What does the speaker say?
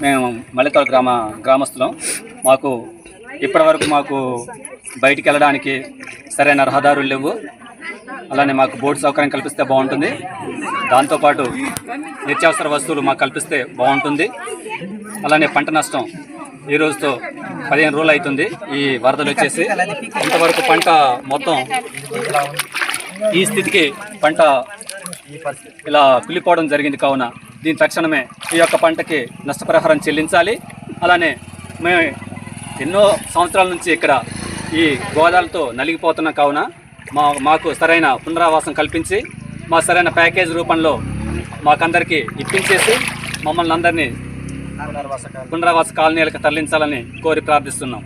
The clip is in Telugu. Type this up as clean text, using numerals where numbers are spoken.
మేము మల్లెతోట గ్రామస్తులం. మాకు ఇప్పటివరకు బయటికి వెళ్ళడానికి సరైన రహదారులు లేవు. అలానే మాకు బోర్డు సౌకర్యం కల్పిస్తే బాగుంటుంది. దాంతోపాటు నిత్యావసర వస్తువులు మాకు కల్పిస్తే బాగుంటుంది. అలానే పంట నష్టం ఈ రోజుతో 15 రోజులు అవుతుంది ఈ వరదలు వచ్చేసి. ఇంతవరకు పంట మొత్తం ఈ స్థితికి పంట ఇలా కులిపోవడం జరిగింది. కావున దీని తక్షణమే ఈ యొక్క పంటకి నష్టపరిహారం చెల్లించాలి. అలానే మేము ఎన్నో సంవత్సరాల నుంచి ఇక్కడ ఈ గోదాలతో నలిగిపోతున్నాం. కావున మాకు సరైన పునరావాసం కల్పించి మా సరైన ప్యాకేజ్ రూపంలో మాకందరికీ ఇప్పించేసి మమ్మల్ని అందరినీ పునరావాస కాలనీలకు తరలించాలని కోరి ప్రార్థిస్తున్నాం.